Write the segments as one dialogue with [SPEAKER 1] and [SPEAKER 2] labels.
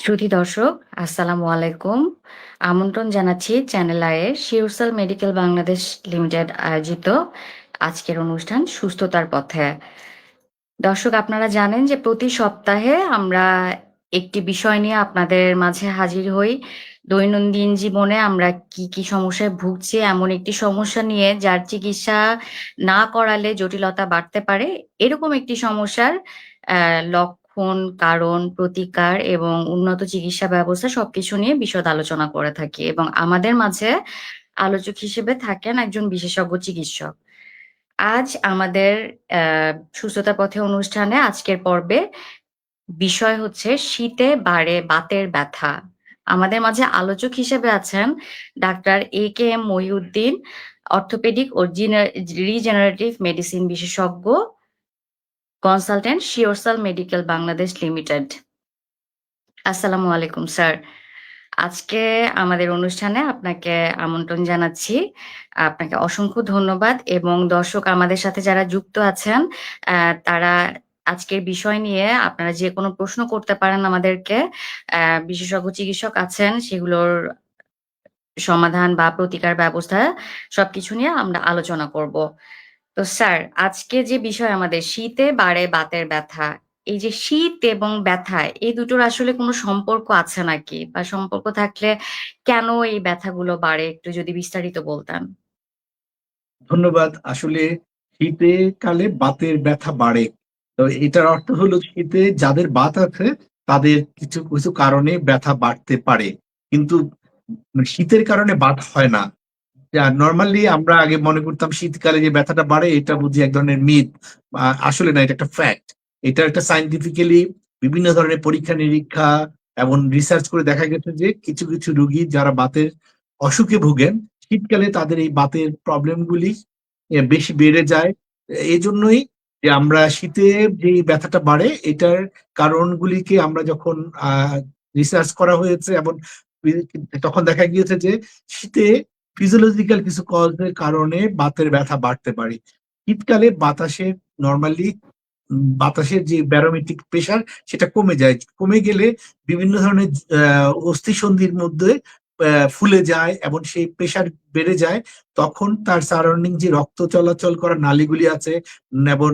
[SPEAKER 1] শ্রুতি দর্শক, আসসালামু আলাইকুম। আমন্ত্রণ জানাচ্ছি চ্যানেল আইয়ের শিওরসাল মেডিকেল বাংলাদেশ লিমিটেড আয়োজিত আজকের অনুষ্ঠান সুস্থতার পথে। দর্শক, আপনারা জানেন যে প্রতি সপ্তাহে আমরা একটি বিষয় নিয়ে আপনাদের মাঝে হাজির হই। দৈনন্দিন জীবনে আমরা কি সমস্যায় ভুগছি এমন একটি সমস্যা নিয়ে যার চিকিৎসা না করালে জটিলতা বাড়তে পারে। এরকম একটি সমস্যার লক্ষণ, কারণ, প্রতিকার এবং উন্নত চিকিৎসা ব্যবস্থা সবকিছু নিয়ে বিশদ আলোচনা করে থাকি এবং আমাদের মাঝে আলোচক হিসেবে থাকেন একজন বিশেষজ্ঞ চিকিৎসক। আজ আমাদের সুস্থতার পথে অনুষ্ঠানে আজকের পর্বে বিষয় হচ্ছে শীতে বাড়ে বাতের ব্যথা। আমাদের মাঝে আলোচক হিসেবে আছেন ডাক্তার এ.কে.এম. মহিউদ্দিন, অর্থোপেডিক ও রিজেনারেটিভ মেডিসিন বিশেষজ্ঞ, কনসালটেন্ট, শিওরসাল মেডিকেল বাংলাদেশ লিমিটেড। আসসালামু আলাইকুম স্যার। আজকে আমাদের অনুষ্ঠানে আপনাকে আমন্ত্রণ জানাচ্ছি। আপনাকে অসংখ্য ধন্যবাদ এবং দর্শক আমাদের সাথে যারা যুক্ত আছেন, তারা আজকের বিষয় নিয়ে আপনারা যেকোনো প্রশ্ন করতে পারেন আমাদেরকে। বিশেষজ্ঞ চিকিৎসক আছেন, সেগুলোর সমাধান বা প্রতিকার ব্যবস্থা সবকিছু নিয়ে আমরা আলোচনা করব। তো স্যার, আজকে যে বিষয় আমাদের শীতে বাড়ে বাতের ব্যথা। এই যে শীত এবং ব্যথা এই দুটোর আসলে কোনো সম্পর্ক আছে নাকি? বা সম্পর্ক থাকলে কেন এই ব্যথাগুলো বাড়ে একটু যদি বিস্তারিত বলতেন?
[SPEAKER 2] ধন্যবাদ। আসলে শীতে কালে বাতের ব্যথা বাড়ে। তো এটার অর্থ হলো শীতে যাদের বাত আছে তাদের কিছু, কিছু কারণে ব্যথা বাড়তে পারে। কিন্তু শীতের কারণে বাত হয় না। নরমালি আমরা আগে মনে করতাম শীতকালে যে ব্যথাটা বাড়ে এটা বুঝি এক ধরনের মিথ। আসলে না, এটা একটা ফ্যাক্ট। এটা একটা সায়েন্টিফিক্যালি বিভিন্ন ধরনের পরীক্ষা-নিরীক্ষা এবং রিসার্চ করে দেখা গেছে যে কিছু, কিছু রোগী যারা বাতের অসুখে ভোগেন, শীতকালে তাদের এই বাতের প্রবলেম গুলি বেশি বেড়ে যায়। এজন্যই যে আমরা শীতে যে ব্যথাটা বাড়ে এটার কারণগুলিকে আমরা যখন রিসার্চ করা হয়েছে এবং তখন দেখা গিয়েছে যে শীতে ফিজিওলজিক্যাল কিছু কজের কারণে বাতের ব্যথা বাড়তে পারে। শীতকালে নরমালি বাতাসের যে ব্যারোমেট্রিক প্রেসার সেটা কমে যায়। কমে গেলে বিভিন্ন ধরনের অস্থিসন্ধির মধ্যে ফুলে যায় এবং সেই প্রেসার বেড়ে যায়। তখন তার সারাউন্ডিং যে রক্ত চলাচল করা নালীগুলি আছে এবং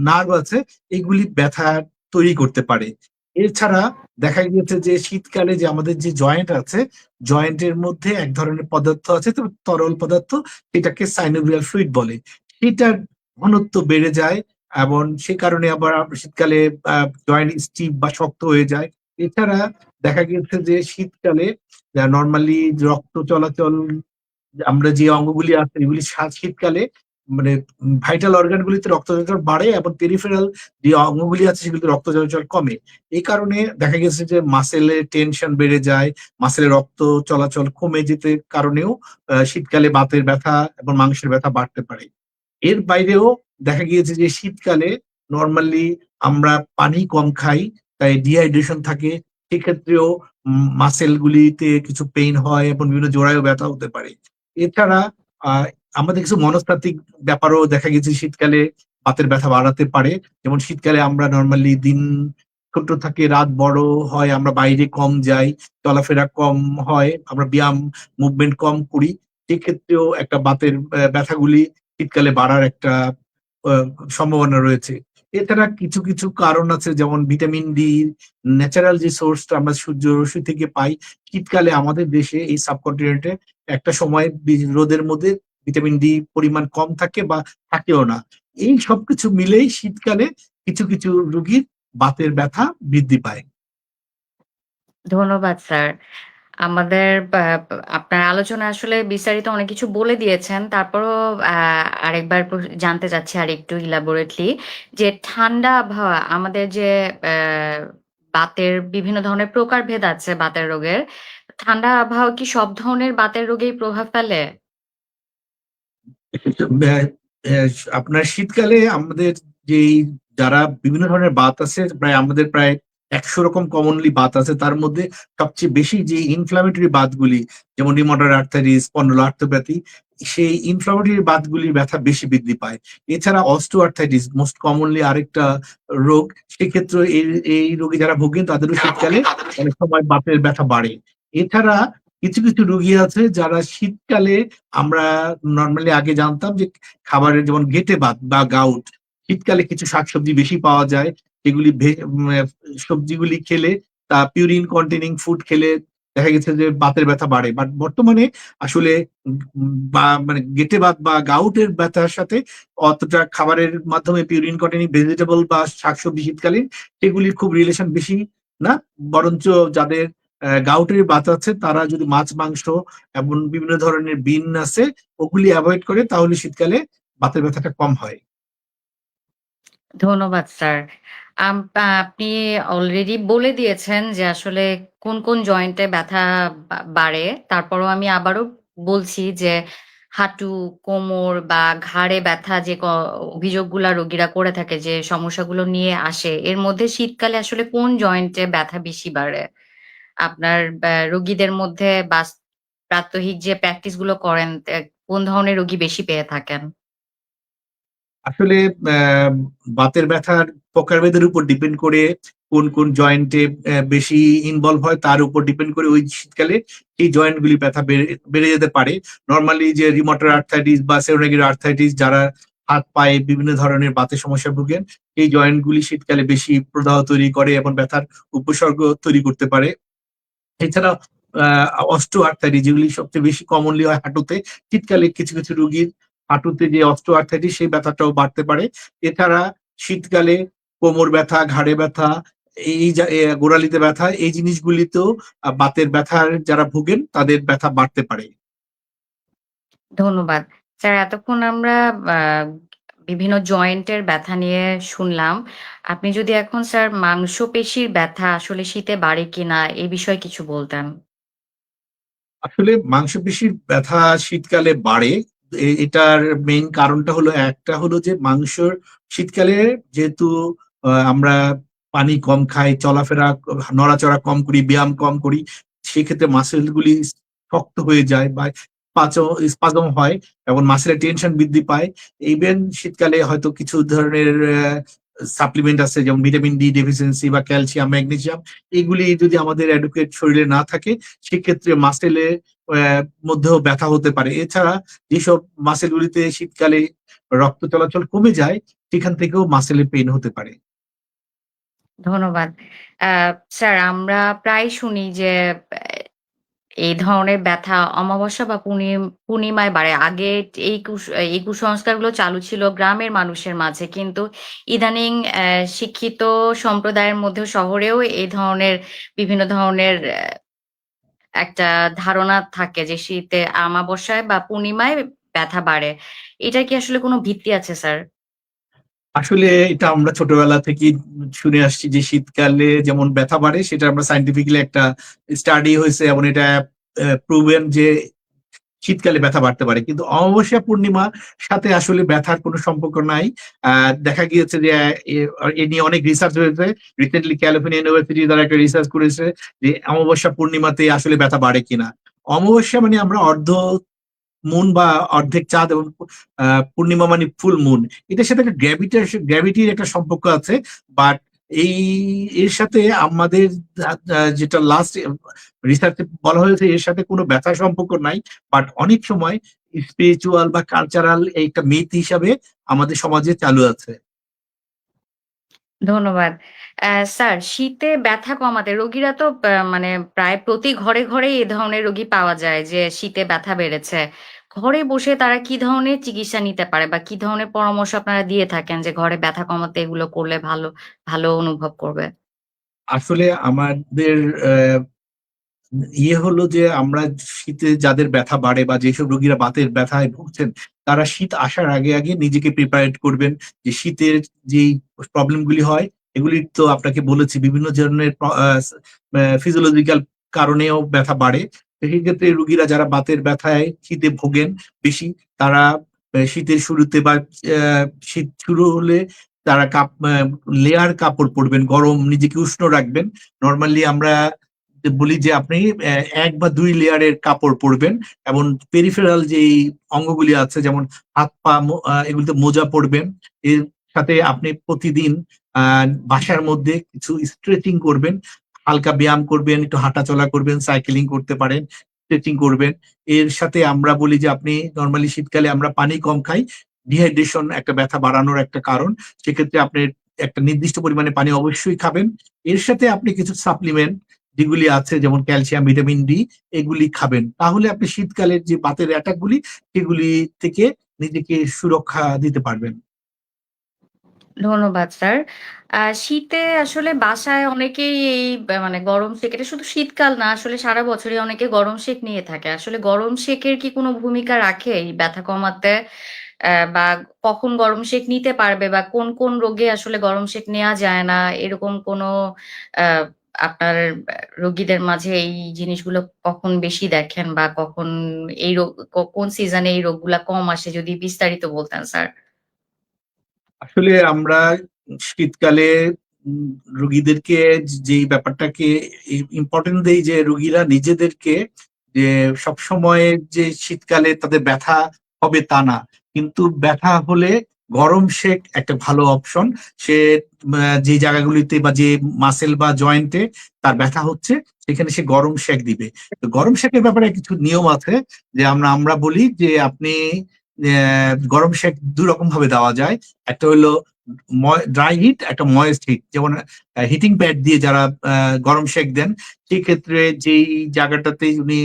[SPEAKER 2] নার্ভ আছে, এগুলি ব্যথা তৈরি করতে পারে। এছাড়া দেখা গিয়েছে যে শীতকালে যে আমাদের যে জয়েন্ট আছে, জয়েন্টের মধ্যে এক ধরনের পদার্থ আছে, তো তরল পদার্থ, এটাকে সাইনোভিয়াল ফ্লুইড বলে। সেটার ঘনত্ব বেড়ে যায় এবং সে কারণে আবার শীতকালে জয়েন্ট স্টিফ বা শক্ত হয়ে যায়। এছাড়া দেখা গেছে যে শীতকালে নরমালি রক্ত চলাচল, আমরা যে অঙ্গগুলি আছে এগুলি শীতকালে মানে ভাইটাল অর্গান গুলিতে রক্ত চলাচল বাড়ে এবং পেরিফেরাল যে অঙ্গগুলি আছে সেগুলিতে রক্ত চলাচল কমে। এই কারণে দেখা গেছে যে মাসেলে টেনশন বেড়ে যায়, মাসেলে রক্ত চলাচল কমে যেতে কারণেও শীতকালে বাতের ব্যথা এবং মাংসের ব্যথা বাড়তে পারে। এর বাইরেও দেখা গিয়েছে যে শীতকালে নরমালি আমরা পানি কম খাই, তাই ডিহাইড্রেশন থাকে। সেক্ষেত্রেও মাসেল গুলিতে কিছু পেইন হয় এবং বিভিন্ন জোড়ায়ও ব্যথা হতে পারে। এছাড়া আহ আমাদের কিছু মনস্তাত্ত্বিক ব্যাপারও দেখা গেছে শীতকালে বাতের ব্যথা বাড়াতে পারে। যেমন শীতকালে আমরা নরমালি দিন ছোট থাকে, রাত বড় হয়, আমরা বাইরে কম যাই, চলাফেরা কম হয়, আমরা ব্যায়াম মুভমেন্ট কম করি। সেক্ষেত্রেও একটা বাতের ব্যথাগুলি শীতকালে বাড়ার একটা আহ, সম্ভাবনা রয়েছে। এছাড়া কিছু কিছু কারণ আছে, যেমন ভিটামিন ডি, ন্যাচারাল যে সোর্সটা আমরা সূর্য রশ্মি থেকে পাই। শীতকালে আমাদের দেশে এই সাবকন্টিনেন্টে একটা সময় রোদের মধ্যে ভিটামিন ডি পরিমাণ কম থাকে বা থাকেও না। এই সবকিছু মিলেই শীতকালে কিছু কিছু রোগীর বাতের ব্যথা বৃদ্ধি পায়।
[SPEAKER 1] ধন্যবাদ স্যার। আমাদের আপনার আলোচনায় আসলে বিস্তারিত অনেক কিছু বলে দিয়েছেন। তারপরও আরেকবার জানতে চাচ্ছি আরেকটু ইলাবোরেটলি যে ঠান্ডা আবহাওয়া আমাদের যে আ বাতের বিভিন্ন ধরনের প্রকারভেদ আছে বাতের রোগের। ঠান্ডা আবহাওয়া কি সব ধরনের বাতের রোগেই প্রভাব ফেলে?
[SPEAKER 2] আহ, আপনার শীতকালে আমাদের যেই যারা বিভিন্ন ধরনের বাত আছে, আমাদের প্রায় 100 রকম কমনলি বাত আছে। তার মধ্যে সবচেয়ে বেশি যে ইনফ্লামেটরি বাতগুলি, যেমন রিউমাটয়েড আর্থারিটিস, স্পন্ডলোআর্থ্রোপ্যাথি, সেই ইনফ্লামেটরি বাতগুলির ব্যথা বেশি বৃদ্ধি পায়। এছাড়া অস্টিওআর্থ্রাইটিস মোস্ট কমনলি আরেকটা রোগ। সেক্ষেত্রে এই রোগে যারা ভোগেন তাদেরও শীতকালে অনেক সময় বাতের ব্যথা বাড়ে। এছাড়া কিছু রোগী আছে যারা শীতকালে, আমরা নরমালি আগে জানতাম যে খাবারের যেমন গেঁটে বাত বা গাউট, শীতকালে কিছু শাকসবজি বেশি পাওয়া যায়। এগুলি সবজিগুলি খেলে, পিউরিন কন্টেনিং ফুড খেলে দেখা গেছে যে বাতের ব্যথা বাড়ে। বাট বর্তমানে আসলে বা মানে গেঁটে বাত বা গাউটের ব্যথার সাথে অতটা খাবারের মাধ্যমে পিউরিন কন্টেনিং ভেজিটেবল বা শাকসবজি শীতকালীন সেগুলির খুব রিলেশন বেশি না। বরঞ্চ যাদের গাউটের বাত আছে তারা যদি মাছ মাংস এমন বিভিন্ন ধরনের বিন আছে ওগুলি অ্যাভয়েড করে তাহলে শীতকালে বাতের ব্যথাটা কম হয়।
[SPEAKER 1] ধন্যবাদ স্যার। আপনি অলরেডি বলে দিয়েছেন যে আসলে কোন জয়েন্টে ব্যথা বাড়ে। তারপরও আমি আবারও বলছি যে হাঁটু, কোমর বা ঘাড়ে ব্যথা যে অভিযোগগুলা রোগীরা করে থাকে, যে সমস্যাগুলো নিয়ে আসে, এর মধ্যে শীতকালে আসলে কোন জয়েন্টে ব্যথা বেশি বাড়ে? আপনার রোগীদের মধ্যে প্রাত্যহিক যে প্র্যাকটিস গুলো করেন, কোন ধরনের রোগী বেশি পেয়ে থাকেন?
[SPEAKER 2] আসলে বাতের ব্যথার প্রকারভেদের উপর ডিপেন্ড করে কোন জয়েন্টে বেশি ইনভলভ হয় তার উপর ডিপেন্ড করে ওই শীতকালে এই জয়েন্ট গুলি ব্যথা বেড়ে যেতে পারে। নরমালি যে রিমোটয়েড আর্থ্রাইটিস বা সেরোনেগের আর্থ্রাইটিস, যারা হাত পায়ে বিভিন্ন ধরনের বাতের সমস্যা ভোগেন, এই জয়েন্ট গুলি শীতকালে বেশি প্রদাহ তৈরি করে এবং ব্যথার উপসর্গ তৈরি করতে পারে। এছাড়া অস্টিওআর্থ্রাইটিস যেগুলি সবচেয়ে বেশি কমনলি হয় হাঁটুতে, শীতকালে কিছু রোগীর হাঁটুতে যে অস্টিওআর্থ্রাইটিস সেই ব্যথাটাও বাড়তে পারে। এছাড়া শীতকালে কোমর ব্যথা, ঘাড়ে ব্যথা, গোড়ালিতে ব্যথা, এই জিনিসগুলিতেও বাতের ব্যথার যারা ভোগেন তাদের ব্যথা বাড়তে পারে।
[SPEAKER 1] ধন্যবাদ। স্যার, এতক্ষণ আমরা আ বিভিন্ন জয়েন্টের ব্যথা নিয়ে শুনলাম। আপনি যদি এখন স্যার মাংসপেশির ব্যথা আসলে শীতে বাড়ে কিনা এ বিষয়ে কিছু বলতেন।
[SPEAKER 2] আসলে মাংসপেশির ব্যথা শীতকালে বাড়ে। এটার মেইন কারণটা হলো, একটা হলো যে শীতকালে যেহেতু আমরা পানি কম খাই, চলাফেরা নড়াচড়া কম করি, ব্যায়াম কম করি, সেক্ষেত্রে মাসেল গুলি শক্ত হয়ে যায় বা স্পাজম হয় এবং মাসেলের টেনশন বৃদ্ধি পায়। ইভেন শীতকালে হয়তো কিছু ধরনের সাপ্লিমেন্ট আছে যেমন ভিটামিন ডি ডেফিসিয়েন্সি বা ক্যালসিয়াম, ম্যাগনেসিয়াম, এগুলি যদি আমাদের অ্যাডুকেট শরীরে না থাকে সেক্ষেত্রে মাসেলে মধ্যেও ব্যথা হতে পারে। এছাড়া যেসব মাসেলগুলিতে শীতকালে রক্ত চলাচল কমে যায় সেখান থেকেও মাসেলে পেইন হতে পারে।
[SPEAKER 1] ধন্যবাদ। আ স্যার, আমরা প্রায় শুনি যে এই ধরনের ব্যথা অমাবস্যা বা পূর্ণিমায় বাড়ে। আগে এই কুসংস্কারগুলো চালু ছিল গ্রামের মানুষের মাঝে। কিন্তু ইদানিং শিক্ষিত সম্প্রদায়ের মধ্যেও, শহরেও এই ধরনের বিভিন্ন ধরনের একটা ধারণা থাকে যে শীতে আমাবস্যায় বা পূর্ণিমায় ব্যথা বাড়ে। এটার কি আসলে কোনো ভিত্তি আছে স্যার?
[SPEAKER 2] আসলে এটা আমরা ছোটবেলা থেকেই শুনে আসছি যে শীতকালে যেমন ব্যথা বাড়ে, সেটা আমরা সায়েন্টিফিক্যালি একটা স্টাডি হয়েছে এবং এটা প্রুভেন যে শীতকালে ব্যথা বাড়তে পারে। কিন্তু অমাবস্যা পূর্ণিমার সাথে আসলে ব্যথার কোনো সম্পর্ক নাই। দেখা গিয়েছে যে এ নিয়ে অনেক রিসার্চ হয়েছে। রিসেন্টলি ক্যালিফোর্নিয়া ইউনিভার্সিটি তারা একটা রিসার্চ করেছে যে অমাবস্যা পূর্ণিমাতে আসলে ব্যথা বাড়ে কিনা। অমাবস্যা মানে আমরা মুন বা অর্ধেক চাঁদ এবং পূর্ণিমা মানে ফুল মুন। এটার সাথে একটা গ্র্যাভিটির একটা সম্পর্ক আছে। বাট এই এর সাথে আমাদের যেটা লাস্ট রিসার্চে বলা হয়েছে এর সাথে কোনো ব্যথার সম্পর্ক নাই। বাট অনেক সময় স্পিরিচুয়াল বা কালচারাল একটা মিথ হিসাবে আমাদের সমাজে চালু আছে।
[SPEAKER 1] ধন্যবাদ। স্যার, শীতে ব্যথা কমাতে রোগীরা তো মানে প্রায় প্রতি ঘরে এ ধরনের রোগী পাওয়া যায় যে শীতে ব্যথা বেড়েছে। ঘরে বসে তারা কি ধরনের চিকিৎসা নিতে পারে বা কি ধরনের পরামর্শ আপনারা দিয়ে থাকেন যে ঘরে ব্যথা কমাতে এগুলো করলে ভালো অনুভব করবে?
[SPEAKER 2] আসলে আমাদের হলো যে আমরা শীতে যাদের ব্যথা বাড়ে বা যেসব রোগীরা বাতের ব্যথায় ভুগছেন তারা শীত আসার আগে নিজেকে প্রিপারেট করবেন যে শীতের যেই প্রবলেম গুলি হয় এগুলি তো আপনাকে বলেছি বিভিন্ন ধরনের ফিজিওলজিক্যাল কারণেও ব্যথা বাড়ে। তো সেই ক্ষেত্রে রোগীরা যারা বাতের ব্যথায় শীতে ভোগেন বেশি, তারা শীতের শুরুতে বা শীত শুরু হলে তারা লেয়ার কাপড় পরবেন, গরম নিজেকে উষ্ণ রাখবেন। নরমালি আমরা বলি যে আপনি ১ বা ২ লেয়ারের কাপড় পরবেন এবং পেরিফেরাল যেই অঙ্গগুলি আছে যেমন হাত পা এগুলিতে মোজা পরবেন। এর সাথে আপনি প্রতিদিন আ বাসার মধ্যে কিছু স্ট্রেচিং করবেন, হালকা ব্যায়াম করবেন, একটু হাঁটাচলা করবেন, সাইকেলিং করতে পারেন, স্ট্রেচিং করবেন। এর সাথে আমরা বলি যে আপনি নরমালি শীতকালে আমরা পানি কম খাই। ডিহাইড্রেশন একটা ব্যথা বাড়ানোর একটা কারণ। সেক্ষেত্রে আপনি একটা নির্দিষ্ট পরিমাণে পানি অবশ্যই খাবেন। এর সাথে আপনি কিছু সাপ্লিমেন্ট যেগুলি আছে যেমন ক্যালসিয়াম, ভিটামিন ডি এগুলি খাবেন। তাহলে আপনি শীতকালের যে বাতের অ্যাটাক গুলি সেগুলি থেকে নিজেকে সুরক্ষা দিতে পারবেন।
[SPEAKER 1] ধন্যবাদ স্যার। শীতে আসলে বাসায় অনেকেই এই মানে গরম সেক এটা শুধু শীতকাল না আসলে সারা বছরই অনেকে গরম সেক নিয়ে থাকে। আসলে গরম সেকের কি কোনো ভূমিকা রাখে এই ব্যথা কমাতে? বা কখন গরম সেক নিতে পারবে বা কোন রোগে আসলে গরম সেক নেয়া যায় না এরকম কোনো আ আপনার রোগীদের মাঝে এই জিনিসগুলো কখন বেশি দেখেন বা কখন এই রোগ কোন সিজনে এই রোগগুলা কম আসে যদি বিস্তারিত বলতেন স্যার?
[SPEAKER 2] আসলে আমরা শীতকালে উম রোগীদেরকে যেই ব্যাপারটাকে ইম্পোর্টেন্ট দেই যে রোগীরা নিজেদেরকে যে সবসময় যে শীতকালে তাদের ব্যথা হবে তা না। কিন্তু ব্যথা হলে গরম সেক একটা ভালো অপশন। সে যে জায়গাগুলিতে বা যে মাসল বা জয়েন্টে তার ব্যথা হচ্ছে সেখানে সে গরম সেক দিবে। তো গরম সেকের ব্যাপারে কিছু নিয়ম আছে যে আমরা বলি যে আপনি গরম সেক ২ রকম ভাবে দেওয়া যায়। একটা হলো ড্রাই হিট, একটা ময়েস্ট হিট। যেমন হিটিং প্যাড দিয়ে যারা গরম সেক দেন, সেক্ষেত্রে যেই জায়গাটাতে উনি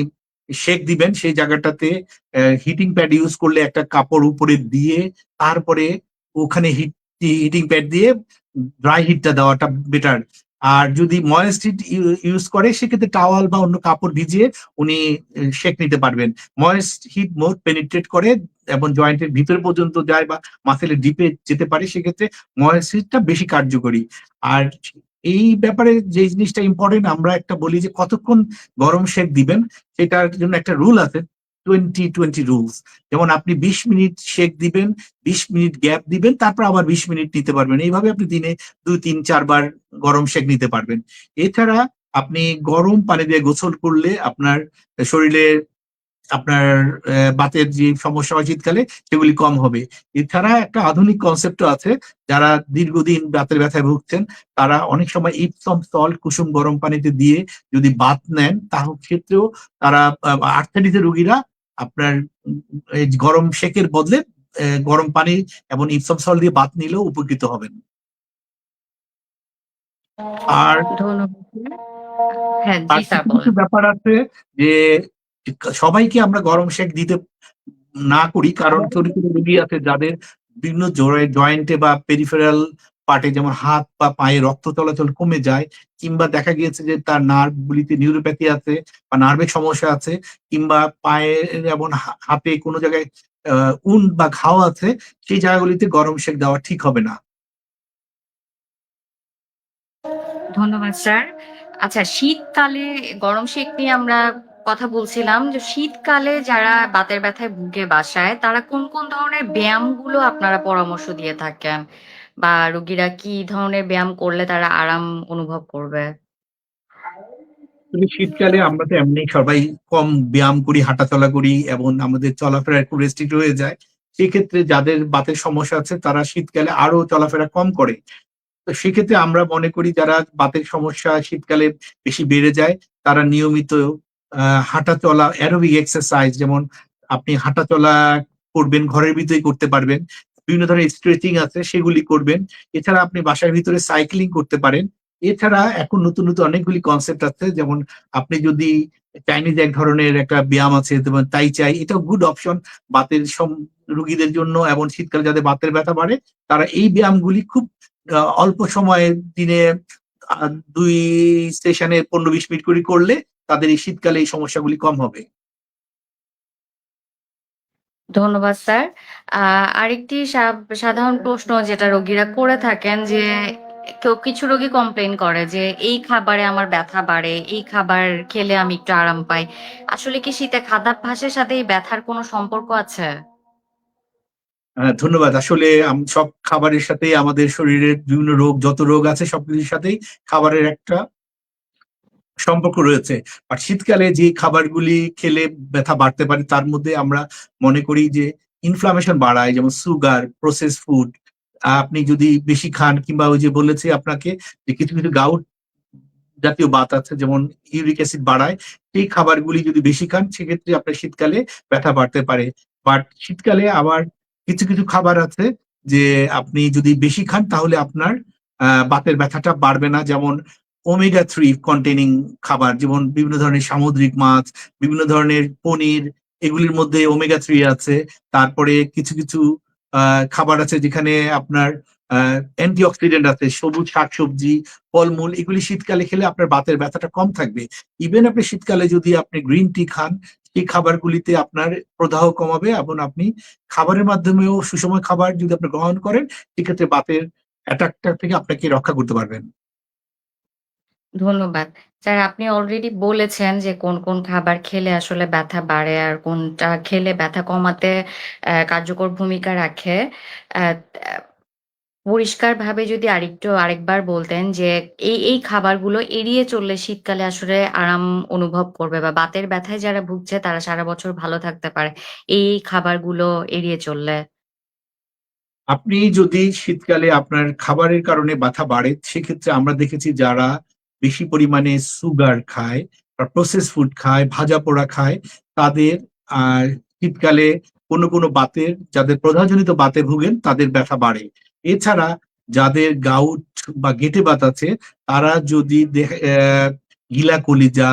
[SPEAKER 2] সেক দিবেন সেই জায়গাটাতে হিটিং প্যাড ইউজ করলে একটা কাপড় উপরে দিয়ে তারপরে ওখানে হিটিং প্যাড দিয়ে ড্রাই হিটটা দেওয়াটা বেটার। আর যদি ময়েস্ট হিট ইউজ করে সেক্ষেত্রে টাওয়াল বা অন্য কাপড় ভিজিয়ে উনি সেক নিতে পারবেন। ময়েস্ট হিট মোর পেনিট্রেট করে এবং জয়েন্টের ভিতর পর্যন্ত যায় বা মাসেলের ডিপে যেতে পারে সেক্ষেত্রে ময়াসিসটা বেশি কার্যকরী। আর এই ব্যাপারে যে জিনিসটা ইম্পর্টেন্ট আমরা একটা বলি যে কতক্ষণ গরম সেক দিবেন সেটার জন্য একটা রুল আছে 20-20 রুলস। যেমন আপনি ২০ মিনিট সেক দিবেন, ২০ মিনিট গ্যাপ দিবেন, তারপর আবার ২০ মিনিট নিতে পারবেন। এইভাবে আপনি দিনে ২, ৩, ৪ বার গরম সেক নিতে পারবেন। এছাড়া আপনি গরম পানি দিয়ে গোসল করলে আপনার শরীরে আপনার বাতের যে সমস্যা হয় শীতকালে সেগুলি কম হবে। এছাড়া একটা আধুনিক কনসেপ্টও আছে। যারা দীর্ঘদিন বাতের ব্যথায় ভুগছেন তারা অনেক সময় ইপসম সল্ট কুসুম গরম পানিতে দিয়ে যদি বাত নেন তাহলে ক্ষেত্রেও তারা আর্থ্রাইটিস এর রোগীরা আপনার এই গরম সেকের বদলে গরম পানি এবং ইপসম সল্ট দিয়ে বাত নিলেও উপকৃত হবেন। আর
[SPEAKER 1] ধন্যবাদ। হ্যাঁ, জি স্যার
[SPEAKER 2] কিছু
[SPEAKER 1] বলেন।
[SPEAKER 2] ব্যাপার আছে যে সবাইকে আমরা গরম সেক দিতে না করি কারণ কিছু রোগী আছে যাদের বিভিন্ন জয়েন্টে বা পেরিফেরাল পার্টে যেমন হাত বা পায়ে রক্ত চলাচল কমে যায় কিংবা দেখা গিয়েছে যে তার নার্ভ গুলিতে নিউরোপ্যাথি আছে বা নার্ভের সমস্যা আছে কিংবা পায়ে যেমন হাতে কোনো জায়গায় উন্ড বা ঘাও আছে সেই জায়গাগুলিতে গরম সেক দেওয়া ঠিক হবে না।
[SPEAKER 1] ধন্যবাদ স্যার। আচ্ছা শীতকালে গরম সেক নিয়ে আমরা কথা বলছিলাম যে শীতকালে যারা বাতের ব্যথায় ভুগে বাসায় তারা কোন ধরনের ব্যায়ামগুলো আপনারা পরামর্শ দিয়ে থাকেন? বা রোগীরা কি ধরনের ব্যায়াম করলে তারা আরাম অনুভব করবে?
[SPEAKER 2] আসলে শীতকালে আমরা তো এমনি সবাই কম ব্যায়াম করি, হাঁটাচলা করি এবং আমাদের চলাফেরা একটু রেস্ট্রিক্ট হয়ে যায়। সেক্ষেত্রে যাদের বাতের সমস্যা আছে তারা শীতকালে আরো চলাফেরা কম করে। তো সেক্ষেত্রে আমরা মনে করি যারা বাতের সমস্যা শীতকালে বেশি বেড়ে যায় তারা নিয়মিত হাঁটাচলা অ্যারোবিক এক্সারসাইজ যেমন আপনি হাঁটাচলা করবেন, ঘরের ভিতরেই করতে পারবেন। বিভিন্ন ধরনের স্ট্রেচিং আছে সেগুলি করবেন। এছাড়া আপনি বাসার ভিতরে সাইক্লিং করতে পারেন। এছাড়া এখন নতুন অনেকগুলি কনসেপ্ট আছে যেমন আপনি যদি চাইনিজ এক ধরনের একটা ব্যায়াম আছে যেমন তাই চাই এটাও গুড অপশন বাতের রোগীদের জন্য এবং শীতকালে যাদের বাতের ব্যথা বাড়ে তারা এই ব্যায়ামগুলি খুব অল্প সময়ে দিনে ২ সেশনে ১৫-২০ মিনিট করে করলে তাদের এই শীতকালে এই সমস্যাগুলি কম হবে।
[SPEAKER 1] ধন্যবাদ স্যার। আ আরেকটি সাধারণ প্রশ্ন যেটা রোগীরা করে থাকেন যে, কিছু রোগী কমপ্লেইন করে যে, "এই খাবারে আমার ব্যথা বাড়ে, এই খাবার খেলে আমি একটু আরাম পাই।" আসলে কি শীতে খাদ্যাভ্যাসের সাথে এই ব্যথার কোনো সম্পর্ক আছে?
[SPEAKER 2] ধন্যবাদ। আসলে সব খাবারের সাথেই আমাদের শরীরের বিভিন্ন রোগ যত রোগ আছে সবকিছুর সাথেই খাবারের একটা সম্পর্ক রয়েছে। আর শীতকালে যে খাবারগুলি খেলে ব্যথা বাড়তে পারে তার মধ্যে আমরা মনে করি যে ইনফ্লামেশন বাড়ায়, যেমন সুগার, প্রসেসড ফুড। আপনি যদি বেশি খান, কিংবা ওই যে বলেছি আপনাকে যে কিছু গাউট জাতীয় বাত আছে, যেমন ইউরিক অ্যাসিড বাড়ায়, সেই খাবারগুলি যদি বেশি খান সেক্ষেত্রে আপনার শীতকালে ব্যথা বাড়তে পারে। বাট শীতকালে আবার কিছু খাবার আছে যে আপনি যদি বেশি খান তাহলে আপনার বাতের ব্যথাটা বাড়বে না। যেমন ওমেগা 3 কন্টেনিং খাবার, যেমন বিভিন্ন ধরনের সামুদ্রিক মাছ, বিভিন্ন ধরনের পনির, এগুলির মধ্যে ওমেগা 3 আছে। তারপরে কিছু খাবার আছে যেখানে আপনার অ্যান্টিঅক্সিডেন্ট আছে, সবুজ শাকসবজি, ফলমূল, এগুলি শীতকালে খেলে আপনার বাতের ব্যথাটা কম থাকবে। ইভেন আপনি শীতকালে যদি আপনি গ্রিন টি খান, সেই খাবারগুলিতে আপনার প্রদাহ কমাবে, এবং আপনি খাবারের মাধ্যমেও সুষম খাবার যদি আপনি গ্রহণ করেন সেক্ষেত্রে বাতের অ্যাটাকটা থেকে আপনাকে রক্ষা করতে পারবেন।
[SPEAKER 1] ধন্যবাদ। স্যার, আপনি অলরেডি বলেছেন যে কোন খাবার খেলে আসলে ব্যথা বাড়ে আর কোনটা খেলে ব্যথা কমাতে কার্যকর ভূমিকা রাখে। অ্যা অ্যা পরিষ্কারভাবে যদি আরেকবার বলতেন যে এই খাবারগুলো এড়িয়ে চললে শীতকালে আসলে আরাম অনুভব করবে বা বাতের ব্যথায় যারা ভুগছে তারা সারা বছর ভালো থাকতে পারে। এই খাবারগুলো এড়িয়ে চললে।
[SPEAKER 2] আপনি যদি শীতকালে আপনার খাবারের কারণে ব্যথা বাড়ে, সেক্ষেত্রে আমরা দেখেছি যারা বেশি পরিমাণে সুগার খায় বা প্রসেস ফুড খায়, ভাজা পোড়া খায়, তাদের শীতকালে কোনো বাতের, যাদের প্রদাহজনিত বাতে ভুগেন তাদের ব্যথা বাড়ে। এছাড়া যাদের গাউট বা গেঁটে বাত আছে, তারা যদি গিলা কলিজা,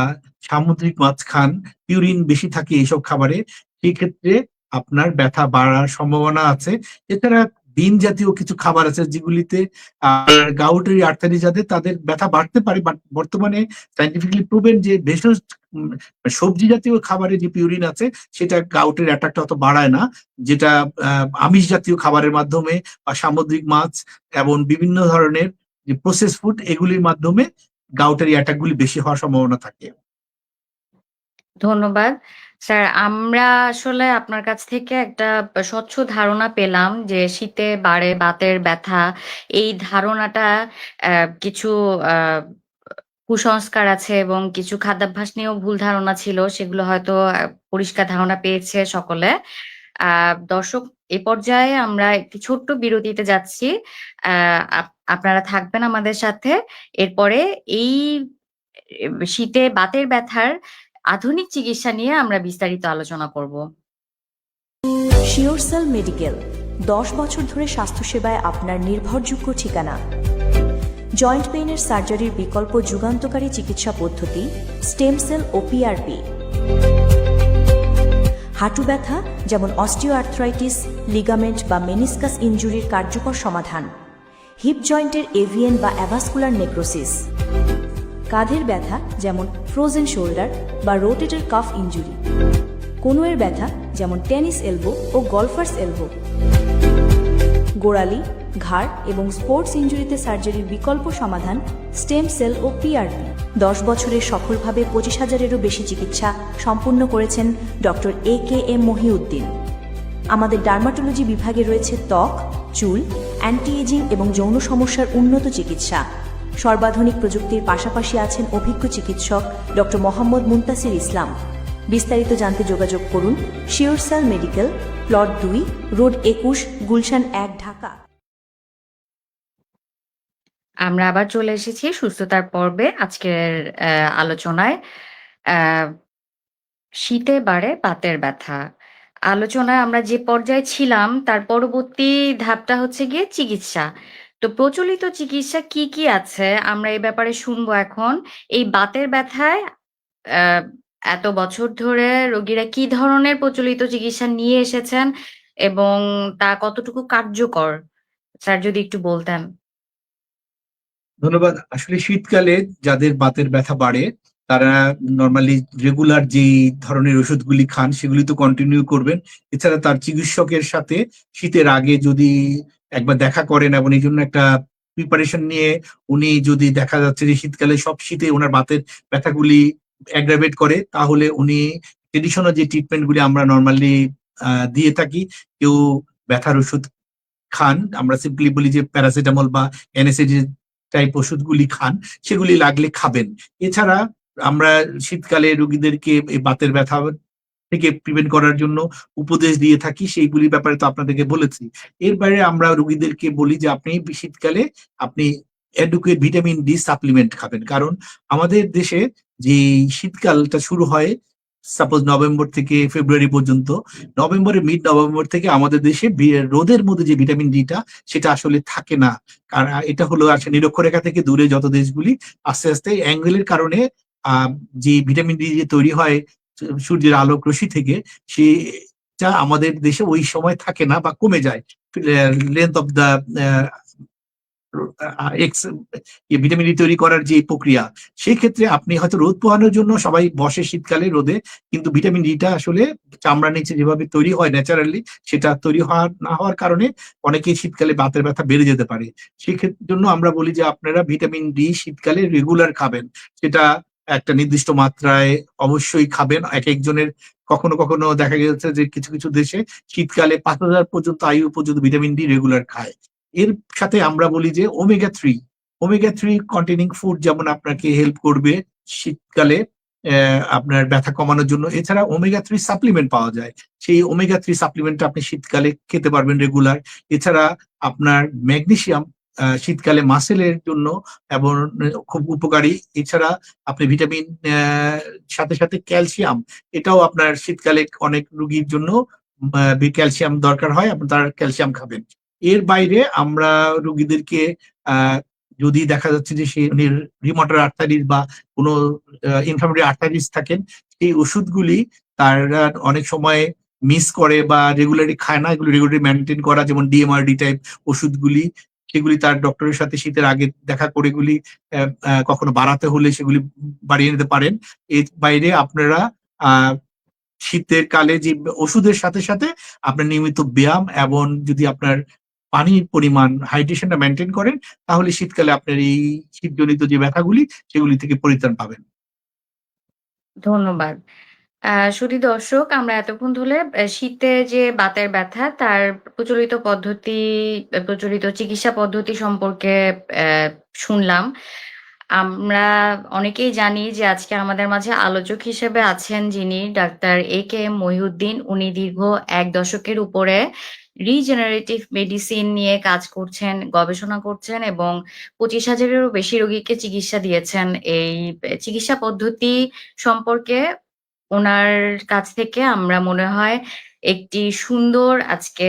[SPEAKER 2] সামুদ্রিক মাছ খান, পিউরিন বেশি থাকে এইসব খাবারে, সেক্ষেত্রে আপনার ব্যথা বাড়ার সম্ভাবনা আছে। এছাড়া ডিম জাতীয় কিছু খাবার আছে যেগুলিতে গাউটের আর্টারি যাদের, তাদের ব্যথা বাড়তে পারে, বাট বর্তমানে সাইন্টিফিকলি প্রুভেন যে ভেষজ সবজি জাতীয় খাবারে যে পিউরিন আছে সেটা গাউটের অ্যাটাকটা অত বাড়ায় না, যেটা আমিষ জাতীয় খাবারের মাধ্যমে বা সামুদ্রিক মাছ এবং বিভিন্ন ধরনের যে প্রসেস ফুড, এগুলির মাধ্যমে গাউটের অ্যাটাক গুলি বেশি হওয়ার সম্ভাবনা থাকে।
[SPEAKER 1] ধন্যবাদ। স্যার, আমরা আসলে আপনার কাছ থেকে একটা স্বচ্ছ ধারণা পেলাম যে শীতে বাড়ে বাতের ব্যথা। এই ধারণাটা কিছু আ কুসংস্কার আছে এবং কিছু খাদ্যাভ্যাস নিয়েও ভুল ধারণা ছিল। সেগুলো হয়তো পরিষ্কার ধারণা পেয়েছে সকলে। আ দর্শক, এ পর্যায়ে আমরা একটি ছোট্ট বিরতিতে যাচ্ছি। আ আপনারা থাকবেন আমাদের সাথে। এরপরে এই শীতে বাতের ব্যথার আধুনিক চিকিৎসা নিয়ে আমরা বিস্তারিত আলোচনা করব।
[SPEAKER 3] শিওরসেল মেডিকেল 10 বছর ধরে স্বাস্থ্যসেবায় আপনার নির্ভরযোগ্য ঠিকানা। জয়েন্ট পেইনের সার্জারির বিকল্প যুগান্তকারী চিকিৎসা পদ্ধতি স্টেম সেল ও পিআরপি। হাঁটু ব্যথা যেমন অস্টিওআর্থ্রাইটিস, লিগামেন্ট বা মেনিসকাস ইনজুরির কার্যকর সমাধান। হিপ জয়েন্টের এভিএন বা অ্যাভাসকুলার নেক্রোসিস। কাঁধের ব্যথা যেমন ফ্রোজেন শোল্ডার বা রোটেটর কাফ ইনজুরি। কনুয়ের ব্যথা যেমন টেনিস এলবো ও গলফার্স এলবো। গোড়ালি, ঘাড় এবং স্পোর্টস ইনজুরিতে সার্জারির বিকল্প সমাধান স্টেম সেল ও পিআরপি। 10 বছরে সফলভাবে 25,000-এরও বেশি চিকিৎসা সম্পূর্ণ করেছেন ডক্টর AKM মহিউদ্দিন। আমাদের ডার্মাটোলজি বিভাগে রয়েছে ত্বক, চুল, অ্যান্টি এজিং এবং যৌন সমস্যার উন্নত চিকিৎসা। সর্বাধুনিক প্রযুক্তির পাশাপাশি আছেন অভিজ্ঞ চিকিৎসক ডক্টর মোহাম্মদ মুনতাসির ইসলাম। বিস্তারিত জানতে যোগাযোগ করুন SureCell medical, plot 2, road 21, Gulshan 1, Dhaka.
[SPEAKER 1] আমরা আবার চলে এসেছি সুস্থতার পর্বে আজকের আলোচনায়। আ শীতে বাড়ে বাতের ব্যথা। আলোচনায় আমরা যে পর্যায়ে ছিলাম তার পরবর্তী ধাপটা হচ্ছে গিয়ে চিকিৎসা। তো প্রচলিত চিকিৎসা কি আছে আমরা এ ব্যাপারে শুনবো এখন। এই বাতের ব্যথায় আ এত বছর ধরে রোগীরা কি ধরনের প্রচলিত চিকিৎসা নিয়ে এসেছেন এবং তা কতটুকু কার্যকর? স্যার, যদি একটু বলতেন।
[SPEAKER 2] ধন্যবাদ। আসলে শীতকালে যাদের বাতের ব্যথা বাড়ে তারা নরমালি রেগুলার যেই ধরনের ওষুধগুলি খান সেগুলি তো কন্টিনিউ করবেন। এছাড়া তার চিকিৎসকের সাথে শীতের আগে যদি একবার দেখা করেন এবং এই জন্য একটা প্রিপারেশন নিয়ে, উনি যদি দেখা যাচ্ছে যে শীতকালে সব শীতে ওনার বাতের ব্যথাগুলি অ্যাগ্রাভেট করে, তাহলে উনি ট্রেডিশনাল যে ট্রিটমেন্ট গুলি আমরা নরমালি দিয়ে থাকি, কেউ ব্যথার ওষুধ খান, আমরা সিম্পলি বলি যে প্যারাসিটামল বা এনএসএডি টাইপ ওষুধগুলি খান, সেগুলি লাগলে খাবেন। এছাড়া আমরা শীতকালে রোগীদেরকে এই বাতের ব্যথা থেকে প্রিভেন্ট করার জন্য উপদেশ দিয়ে থাকি, সেইগুলির ব্যাপারে তো আপনাদেরকে বলেছি। এর বাইরে আমরা রোগীদেরকে বলি যে আপনি শীতকালে আপনি অ্যাডুকুয়েট ভিটামিন ডি সাপ্লিমেন্ট খাবেন। কারণ আমাদের দেশে যে শীতকালটা শুরু হয় সাপোজ নভেম্বর থেকে ফেব্রুয়ারি পর্যন্ত, মিড নভেম্বর থেকে আমাদের দেশে রোদের মধ্যে যে ভিটামিন ডিটা সেটা আসলে থাকে না। কারণ এটা হলো আসলে নিরক্ষরেখা থেকে দূরে যত দেশগুলি আস্তে আস্তে অ্যাঙ্গেলের কারণে যে ভিটামিন ডি যে তৈরি হয় সূর্যের আলোক রশ্মি থেকে, সেটা আমাদের দেশে ওই সময় থাকে না বা কমে যায়। Length of the vitamin D তৈরি করার যে প্রক্রিয়া, সেই ক্ষেত্রে আপনি হয়তো রোদ পোহানোর জন্য সবাই বসে শীতকালে রোদে, কিন্তু ভিটামিন ডিটা আসলে চামড়ার নিচে যেভাবে তৈরি হয় ন্যাচারালি, সেটা তৈরি না হওয়ার কারণে অনেকেই শীতকালে বাতের ব্যথা বেড়ে যেতে পারে। সেক্ষেত্রে জন্য আমরা বলি যে আপনারা ভিটামিন ডি শীতকালে রেগুলার খাবেন। সেটা একটা নির্দিষ্ট মাত্রায় অবশ্যই খাবেন। একজনের কখনো কখনো দেখা গেছে যে কিছু কিছু দেশে শীতকালে ৫,০০০ পর্যন্ত আয়ু পর্যন্ত ভিটামিন ডি রেগুলার খায়। এর সাথে আমরা বলি যে ওমেগা থ্রি কন্টেনিং ফুড যেমন আপনাকে হেল্প করবে শীতকালে আপনার ব্যথা কমানোর জন্য। এছাড়া ওমেগা থ্রি সাপ্লিমেন্ট পাওয়া যায়, সেই ওমেগা থ্রি সাপ্লিমেন্টটা আপনি শীতকালে খেতে পারবেন রেগুলার। এছাড়া আপনার ম্যাগনেসিয়াম শীতকালে মাসেলের জন্য এবং খুব উপকারী। এছাড়া আপনি ভিটামিন সাথে সাথে ক্যালসিয়াম, এটাও আপনার শীতকালে অনেক রোগীর জন্য ক্যালসিয়াম দরকার হয়, আপনি তার ক্যালসিয়াম খাবেন। এর বাইরে আমরা রোগীদেরকে যদি দেখা যাচ্ছে যে সে রিউমাটয়েড আর্থ্রাইটিস বা কোনো ইনফ্লামেটরি আর্থ্রাইটিস থাকেন, এই ওষুধগুলি তারা অনেক সময় মিস করে বা রেগুলারলি খায় না। এগুলো রেগুলারলি মেনটেন করা, যেমন ডিএমআরডি টাইপ ওষুধগুলি, সেগুলি তার ডক্টরের সাথে শীতের আগে দেখা করে এগুলি কখনো বাড়াতে হলে সেগুলি বাড়িয়ে নিতে পারেন। এর বাইরে আপনারা শীতের কালে যে ওষুধের সাথে সাথে আপনার নিয়মিত ব্যায়াম এবং যদি আপনার পানির পরিমাণ হাইড্রেশনটা মেনটেন করেন, তাহলে শীতকালে আপনার এই শীতজনিত যে ব্যথাগুলি সেগুলি থেকে পরিত্রাণ পাবেন।
[SPEAKER 1] ধন্যবাদ। সুধী দর্শক, আমরা এতক্ষণ ধরে শীতে যে বাতের ব্যথা তার প্রচলিত চিকিৎসা পদ্ধতি সম্পর্কে শুনলাম। আমরা অনেকেই জানি যে আজকে আমাদের মাঝে আলোচক হিসেবে আছেন যিনি ডাক্তার এ.কে.এম. মহিউদ্দিন। উনি দীর্ঘ ১ দশকের উপরে রিজেনারেটিভ মেডিসিন নিয়ে কাজ করছেন, গবেষণা করছেন এবং ২৫,০০০-এরও বেশি রোগীকে চিকিৎসা দিয়েছেন। এই চিকিৎসা পদ্ধতি সম্পর্কে উনার কাছ থেকে আমরা মনে হয় একটি সুন্দর আজকে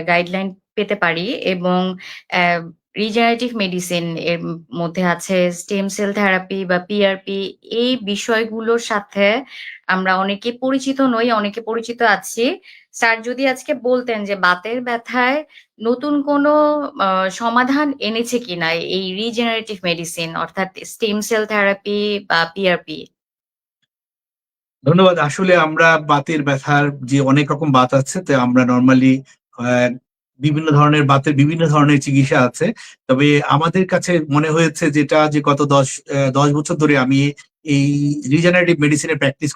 [SPEAKER 1] গাইডলাইন পেতে পারি এবং রিজেনারেটিভ মেডিসিন এর মধ্যে আছে স্টেম সেল থেরাপি বা পিআরপি। এই বিষয়গুলোর সাথে আমরা অনেকে পরিচিত নই, অনেকে পরিচিত আছি। স্যার যদি আজকে বলতেন যে বাতের ব্যথায় নতুন কোনো সমাধান এনেছে কিনা এই রিজেনারেটিভ মেডিসিন, অর্থাৎ স্টেম সেল থেরাপি বা পিআরপি?
[SPEAKER 2] ধন্যবাদ। আসলে আমরা বাতের ব্যথার যে অনেক রকম বাত আছে, তো আমরা নরমালি বিভিন্ন ধরনের বাতের বিভিন্ন ধরনের চিকিৎসা আছে। তবে আমাদের কাছে মনে হয়েছে যেটা যে গত ১০ বছর ধরে আমি এই রিজেনারেটিভ মেডিসিনের প্র্যাকটিস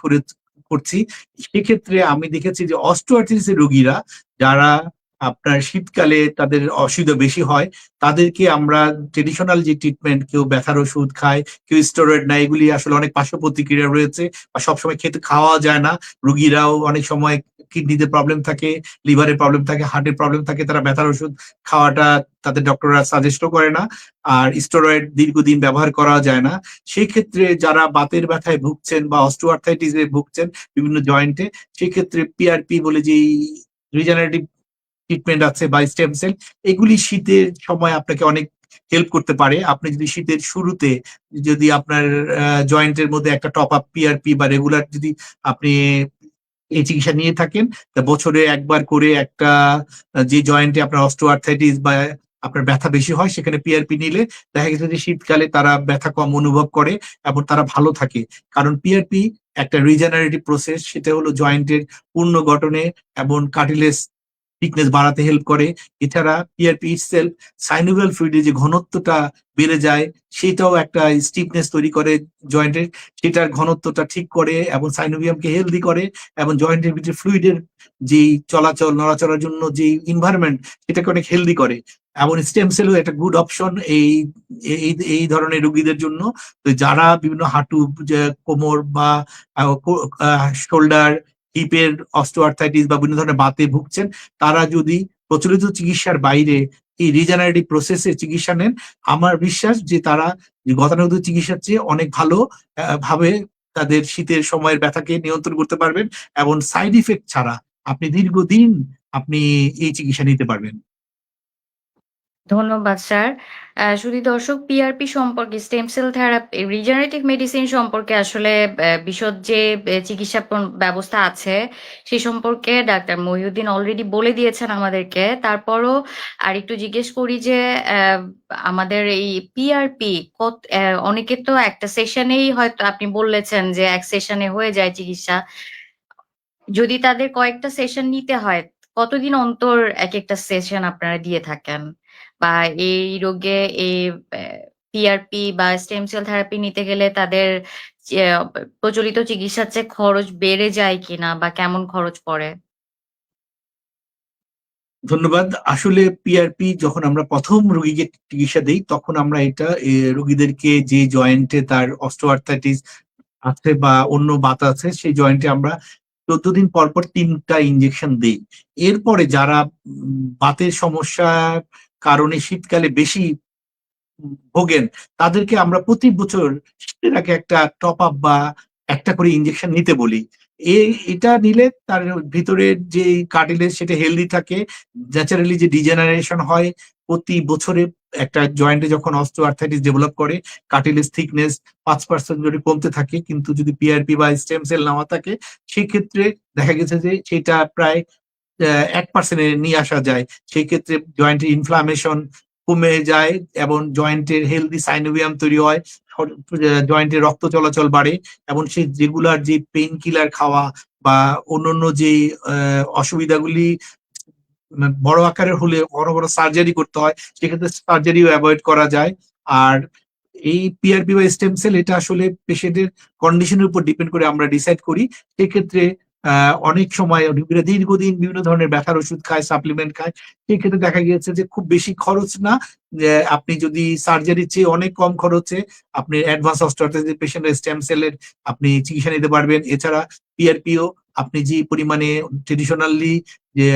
[SPEAKER 2] করছি। সেক্ষেত্রে আমি দেখেছি যে অস্টিওআর্থ্রাইটিসের রোগীরা যারা আপনার শীতকালে তাদের অসুবিধা বেশি হয়, তাদেরকে আমরা ট্রেডিশনাল যে ট্রিটমেন্ট, কেউ ব্যথার ওষুধ খায়, কেউ স্টেরয়েড নেয়, এগুলি আসলে অনেক পার্শ্ব প্রতিক্রিয়া রয়েছে বা সবসময় খাওয়া যায় না। রোগীরাও অনেক সময় কিডনিতে প্রবলেম থাকে, লিভারের প্রবলেম থাকে, হার্টের প্রবলেম থাকে, তারা ব্যথার ওষুধ খাওয়াটা তাদের ডক্টররা সাজেস্টও করে না। আর স্টেরয়েড দীর্ঘদিন ব্যবহার করা যায় না। সেই ক্ষেত্রে যারা বাতের ব্যথায় ভুগছেন বা অস্টিওআর্থ্রাইটিসে ভুগছেন বিভিন্ন জয়েন্টে, সেক্ষেত্রে পিআরপি বলে যে রিজেনারেটিভ ট্রিটমেন্ট আছে বা স্টেম সেল, এগুলি শীতের সময় আপনাকে অনেক হেল্প করতে পারে। আপনি যদি শীতের শুরুতে যদি আপনার জয়েন্টের মধ্যে একটা টপ আপ পিআরপি বা রেগুলার যদি আপনি এই চিকিৎসা নিয়ে থাকেন, তা বছরে একবার করে একটা যে জয়েন্টে আপনার অস্টিওআর্থ্রাইটিস বা আপনার ব্যথা বেশি হয় সেখানে পিআরপি নিলে দেখা গেছে যে শীতকালে তারা ব্যথা কম অনুভব করে এবং তারা ভালো থাকে। কারণ পিআরপি একটা রিজেনারেটিভ প্রসেস, সেটা হলো জয়েন্টের পুনর্গঠনে এবং কার্টিলেজ থিকনেস বাড়াতে হেল্প করে। এছাড়া পিআরপি ইটসেলফ সাইনোভিয়াল ফ্লুইডের যে ঘনত্বটা বেড়ে যায় সেটাও একটা স্টিফনেস তৈরি করে জয়েন্টের, সেটার ঘনত্বটা ঠিক করে এবং সাইনোভিয়ামকে হেলদি করে এবং জয়েন্টের ভিতরে ফ্লুইডের যেই চলাচল নড়াচড়ার জন্য যেই এনভায়রনমেন্ট সেটাকে অনেক হেলদি করে। এবং স্টেম সেলও একটা গুড অপশন এই এই ধরনের রোগীদের জন্য। তো যারা বিভিন্ন হাঁটু, কোমর বা শোল্ডার, হিপের অস্টিওআর্থ্রাইটিস বা বিভিন্ন ধরনের বাতে ভুগছেন, তারা যদি প্রচলিত চিকিৎসার বাইরে এই রিজেনারেটিভ প্রসেসে চিকিৎসা নেন, আমার বিশ্বাস যে তারা গতানুগতিক চিকিৎসার চেয়ে অনেক ভালো ভাবে তাদের শীতের সময়ের ব্যথাকে নিয়ন্ত্রণ করতে পারবেন এবং সাইড ইফেক্ট ছাড়া আপনি দীর্ঘদিন আপনি এই চিকিৎসা নিতে পারবেন।
[SPEAKER 1] ধন্যবাদ স্যার। শুধু দর্শক, পিআরপি সম্পর্কে, stem cell therapy, regenerative medicine সম্পর্কে আসলে বিশদ যে চিকিৎসা ব্যবস্থা আছে সে সম্পর্কে ডাক্তার মহিউদ্দিন অলরেডি বলে দিয়েছেন আমাদেরকে। তারপরও আরেকটু জিজ্ঞেস করি যে আমাদের এই পিআরপি অনেকে তো একটা সেশনেই হয়তো আপনি বলেছেন যে এক সেশনে হয়ে যায় চিকিৎসা। যদি তাদের কয়েকটা সেশন নিতে হয়, কতদিন অন্তর একেকটা সেশন আপনারা দিয়ে থাকেন? বা এই রোগে এই পিআরপি বা স্টেম সেল থেরাপি নিতে গেলে তাদের যে প্রচলিত চিকিৎসার চেয়ে খরচ বেড়ে যায় কিনা বা কেমন খরচ পড়ে?
[SPEAKER 2] ধন্যবাদ। আসলে পিআরপি যখন আমরা প্রথম রোগীকে চিকিৎসা দেই তখন আমরা এটা রোগীদেরকে যে জয়েন্টে তার অস্টিওআর্থ্রাইটিস আছে বা অন্য বাত আছে সেই জয়েন্টে আমরা ১৪ দিন পর পর ৩টা ইনজেকশন দেই। এরপরে যারা বাতের সমস্যার কারণে শীতকালে বেশি ভোগেন, তাদেরকে আমরা প্রতি বছর শীতের আগে একটা টপ আপ বা একটা করে ইনজেকশন নিতে বলি। এটা নিলে তার ভিতরের যে কার্টিলেজ সেটা হেলদি থাকে। ন্যাচারালি যে ডিজেনারেশন হয় প্রতি বছরে একটা জয়েন্টে যখন অস্টিওআর্থ্রাইটিস ডেভেলপ করে কার্টিলেজ থিকনেস ৫% করে কমতে থাকে। কিন্তু যদি পিআরপি বা স্টেম সেল নেওয়া থাকে সেক্ষেত্রে দেখা গেছে যে সেটা প্রায় ১% এ নিয়ে আসা যায়। সেই ক্ষেত্রে জয়েন্টের ইনফ্লামেশন কমে যায় এবং জয়েন্টের হেলদি সাইনোভিয়াম তৈরি হয়। জয়েন্টে রক্ত চলাচল বাড়ে এবং সেই রেগুলার যে পেইন কিলার খাওয়া বা অন্যান্য যেই অসুবিধাগুলি বড় আকারের হলে বড়, বড় সার্জারি করতে হয়, সেক্ষেত্রে সার্জারিও এভয়েড করা যায়। আর এই পিআরপি বা স্টেম সেল এটা আসলে পেশেন্টের কন্ডিশনের উপর ডিপেন্ড করে আমরা ডিসাইড করি। সেক্ষেত্রে অনেক সময় রোগীরা দীর্ঘদিন বিভিন্ন ধরনের ব্যথার ওষুধ খায়, সাপ্লিমেন্ট খায়। সেক্ষেত্রে দেখা গিয়েছে যে খুব বেশি খরচ না। যে আপনি যদি সার্জারির চেয়ে অনেক কম খরচে আপনি অ্যাডভান্স অস্টিওআর্থ্রাইটিস পেশেন্টের স্টেম সেলের আপনি চিকিৎসা নিতে পারবেন। এছাড়া পিআরপিও আপনি যে পরিমাণে ট্রেডিশনালি যে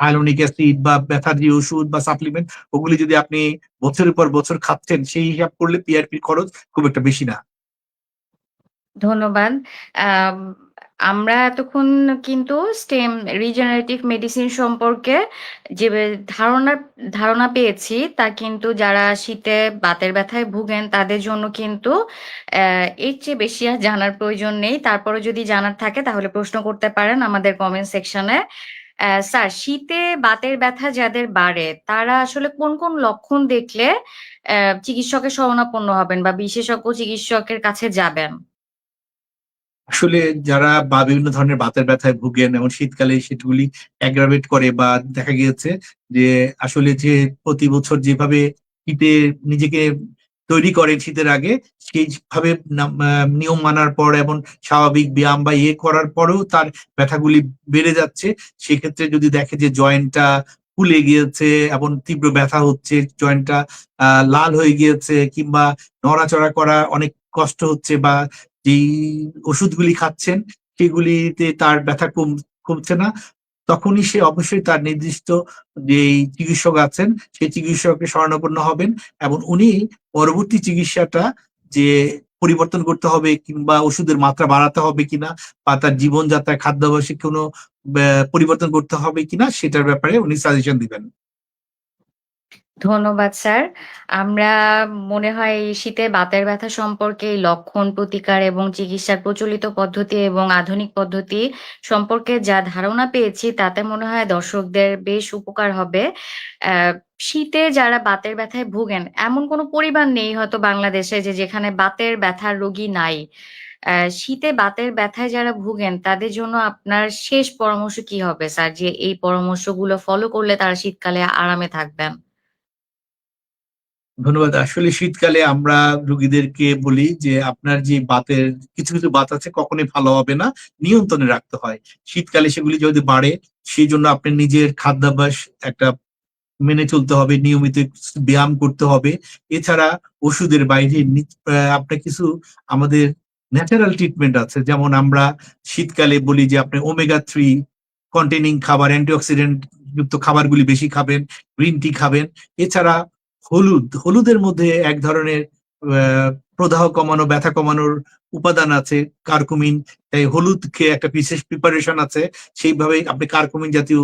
[SPEAKER 2] হাইলোনিক অ্যাসিড বা ব্যথার যে ওষুধ বা সাপ্লিমেন্ট ওগুলি যদি আপনি বছরের পর বছর খাচ্ছেন সেই হিসাব করলে পিআরপির খরচ খুব একটা বেশি না।
[SPEAKER 1] ধন্যবাদ। আম আমরা এতক্ষণ কিন্তু স্টেম রিজেনারেটিভ মেডিসিন সম্পর্কে যে ধারণা পেয়েছি তা কিন্তু যারা শীতে বাতের ব্যথায় ভুগেন তাদের জন্য কিন্তু এর চেয়ে বেশি আর জানার প্রয়োজন নেই। তারপরেও যদি জানার থাকে তাহলে প্রশ্ন করতে পারেন আমাদের কমেন্ট সেকশনে। স্যার, শীতে বাতের ব্যথা যাদের বাড়ে তারা আসলে কোন লক্ষণ দেখলে চিকিৎসকের শরণাপন্ন হবেন বা বিশেষজ্ঞ চিকিৎসকের কাছে যাবেন?
[SPEAKER 2] আসলে যারা বা বিভিন্ন ধরনের বাতের ব্যথায় ভুগেন এবং শীতকালে সেগুলি অ্যাগ্রাভেট করে বা দেখা গিয়েছে যে আসলে যে প্রতি বছর যেভাবে শীতে নিজেকে তৈরি করেন শীতের আগে সেইভাবে নিয়ম মানার পর এবং স্বাভাবিক ব্যায়াম বা ইয়ে করার পরেও তার ব্যথাগুলি বেড়ে যাচ্ছে, সেক্ষেত্রে যদি দেখে যে জয়েন্টটা ফুলে গিয়েছে এবং তীব্র ব্যথা হচ্ছে, জয়েন্টটা লাল হয়ে গিয়েছে কিংবা নড়াচড়া করা অনেক কষ্ট হচ্ছে বা যেই ওষুধগুলি খাচ্ছেন সেগুলিতে তার ব্যথা কমছে না, তখনই সে অবশ্যই তার নির্দিষ্ট যেই চিকিৎসক আছেন সেই চিকিৎসকের শরণাপন্ন হবেন এবং উনি পরবর্তী চিকিৎসাটা যে পরিবর্তন করতে হবে কিংবা ওষুধের মাত্রা বাড়াতে হবে কিনা বা তার জীবনযাত্রায় খাদ্যাভ্যাসে কোনো পরিবর্তন করতে হবে কিনা সেটার ব্যাপারে উনি সাজেশন দিবেন।
[SPEAKER 1] ধন্যবাদ স্যার। আমরা মনে হয় এই শীতে বাতের ব্যথা সম্পর্কে এই লক্ষণ, প্রতিকার এবং চিকিৎসার প্রচলিত পদ্ধতি এবং আধুনিক পদ্ধতি সম্পর্কে যা ধারণা পেয়েছি তাতে মনে হয় দর্শকদের বেশ উপকার হবে। অ্যা শীতে যারা বাতের ব্যথায় ভোগেন এমন কোনো পরিবার নেই হয়তো বাংলাদেশে যেখানে বাতের ব্যথার রোগী নাই। শীতে বাতের ব্যথায় যারা ভুগেন তাদের জন্য আপনার শেষ পরামর্শ কি হবে স্যার? যে এই পরামর্শগুলো ফলো করলে তারা শীতকালে আরামে থাকবেন?
[SPEAKER 2] ধন্যবাদ। আসলে শীতকালে আমরা রোগীদেরকে বলি যে আপনার যে বাতের কিছু বাত আছে কখনোই ভালো হবে না, নিয়ন্ত্রণে রাখতে হয়। শীতকালে সেগুলি যদি বাড়ে সেজন্য আপনি নিজের খাদ্যাভ্যাস একটা মেনে চলতে হবে, নিয়মিত ব্যায়াম করতে হবে। এছাড়া ওষুধের বাইরে আপনার কিছু আমাদের ন্যাচারাল ট্রিটমেন্ট আছে। যেমন আমরা শীতকালে বলি যে আপনি ওমেগা 3 কন্টেইনিং খাবার, অ্যান্টিঅক্সিডেন্ট যুক্ত খাবারগুলি বেশি খাবেন, গ্রিন টি খাবেন। এছাড়া হলুদের মধ্যে এক ধরনের প্রদাহ কমানো, ব্যথা কমানোর উপাদান আছে কার্কুমিন। তাই হলুদ খেয়ে একটা বিশেষ প্রিপারেশন আছে। সেইভাবেই আপনি কার্কুমিন জাতীয়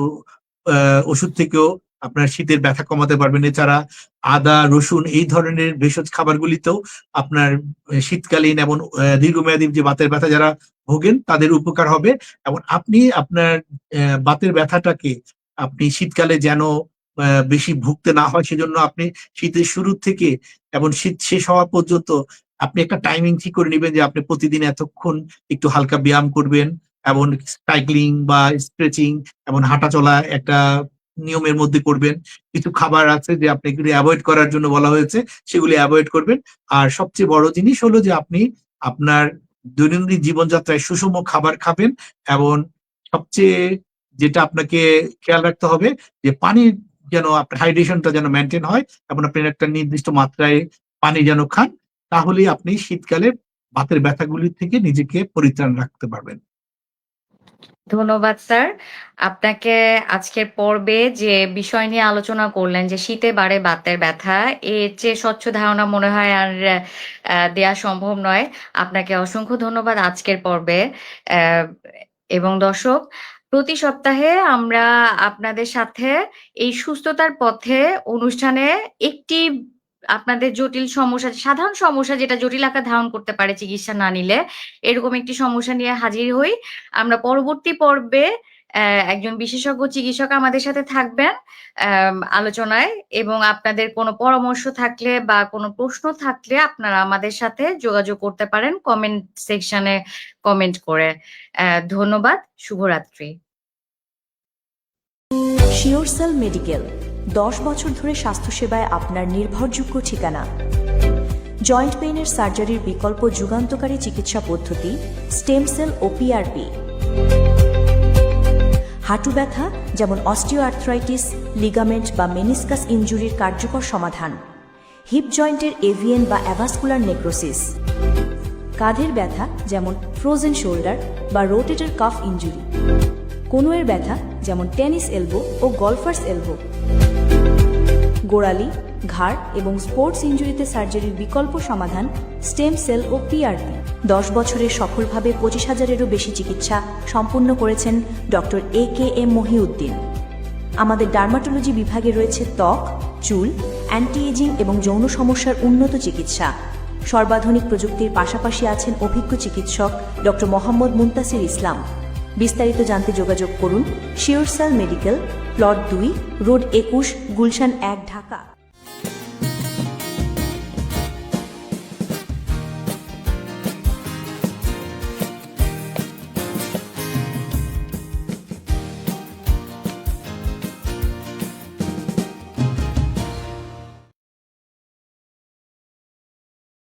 [SPEAKER 2] ওষুধ থেকেও আপনার শীতের ব্যথা কমাতে পারবেন। এছাড়া আদা, রসুন এই ধরনের ভেষজ খাবারগুলিতেও আপনার শীতকালীন এবং দীর্ঘমেয়াদী যে বাতের ব্যথা যারা ভোগেন তাদের উপকার হবে। এবং আপনি আপনার বাতের ব্যথাটাকে আপনি শীতকালে যেন বেশি ভুগতে না হয় সেজন্য আপনি শীতের শুরু থেকে এবং শীত শেষ হওয়া পর্যন্ত আপনি একটা টাইমিং ঠিক করে নিবেন যে আপনি প্রতিদিন এতক্ষণ একটু হালকা ব্যায়াম করবেন এবং সাইক্লিং বা স্ট্রেচিং এবং হাঁটাচলা একটা নিয়মের মধ্যে করবেন। কিছু খাবার আছে যে আপনি এগুলি অ্যাভয়েড করার জন্য বলা হয়েছে, সেগুলি অ্যাভয়েড করবেন। আর সবচেয়ে বড় জিনিস হলো যে আপনি আপনার দৈনন্দিন জীবনযাত্রায় সুষম খাবার খাবেন এবং সবচেয়ে যেটা আপনাকে খেয়াল রাখতে হবে যে পানির যেন আপনার হাইড্রেশনটা যেন মেইনটেইন হয় এবং আপনি একটা নির্দিষ্ট মাত্রায় পানি যেন খান। তাহলেই আপনি শীতকালে বাতের ব্যথাগুলি থেকে নিজেকে পরিত্রাণ রাখতে পারবেন।
[SPEAKER 1] ধন্যবাদ স্যার। আপনাকে আজকের পর্বে যে বিষয় নিয়ে আলোচনা করলেন যে শীতে বাড়ে বাতের ব্যথা, এর চেয়ে স্বচ্ছ ধারণা মনে হয় আর দেয়া সম্ভব নয়। আপনাকে অসংখ্য ধন্যবাদ আজকের পর্বে। অ্যা এবং দর্শক, প্রতি সপ্তাহে আমরা আপনাদের সাথে এই সুস্থতার পথে অনুষ্ঠানে একটি আপনাদের জটিল সমস্যা, সাধারণ সমস্যা যেটা জটিল আকার ধারণ করতে পারে চিকিৎসা না নিলে, এরকম একটি সমস্যা নিয়ে হাজির হই। আমরা পরবর্তী পর্বে একজন বিশেষজ্ঞ চিকিৎসক আমাদের সাথে থাকবেন আলোচনায়, এবং আপনাদের কোনো পরামর্শ থাকলে বা কোনো প্রশ্ন থাকলে আপনারা আমাদের সাথে যোগাযোগ করতে পারেন কমেন্ট সেকশনে কমেন্ট করে। ধন্যবাদ। শুভরাত্রি।
[SPEAKER 3] শিওরসেল মেডিকেল 10 বছর ধরে স্বাস্থ্যসেবায় আপনার নির্ভরযোগ্য ঠিকানা। জয়েন্ট পেইনের সার্জারির বিকল্প যুগান্তকারী চিকিৎসা পদ্ধতি স্টেম সেল ও পিআরপি। হাঁটু ব্যথা যেমন অস্টিওআর্থ্রাইটিস, লিগামেন্ট বা মেনিসকাস ইনজুরির কার্যকর সমাধান। হিপ জয়েন্টের এভিএন বা অ্যাভাসকুলার নেক্রোসিস। কাঁধের ব্যথা যেমন ফ্রোজেন শোল্ডার বা রোটেটর কাফ ইনজুরি। কনুয়ের ব্যথা যেমন টেনিস এলবো ও গলফার্স এলবো। গোড়ালি, ঘাড় এবং স্পোর্টস ইনজুরিতে সার্জারির বিকল্প সমাধান স্টেম সেল ও পিআরপি। 10 বছরে সফলভাবে 25,000-এরও বেশি চিকিৎসা সম্পূর্ণ করেছেন ডক্টর AKM মহিউদ্দিন। আমাদের ডার্মাটোলজি বিভাগে রয়েছে ত্বক, চুল, অ্যান্টি এজিং এবং যৌন সমস্যার উন্নত চিকিৎসা। সর্বাধুনিক প্রযুক্তির পাশাপাশি আছেন অভিজ্ঞ চিকিৎসক ডক্টর মোহাম্মদ মুনতাসির ইসলাম। বিস্তারিত জানতে যোগাযোগ করুন SureCell medical, plot 2, road 21, Gulshan 1, Dhaka.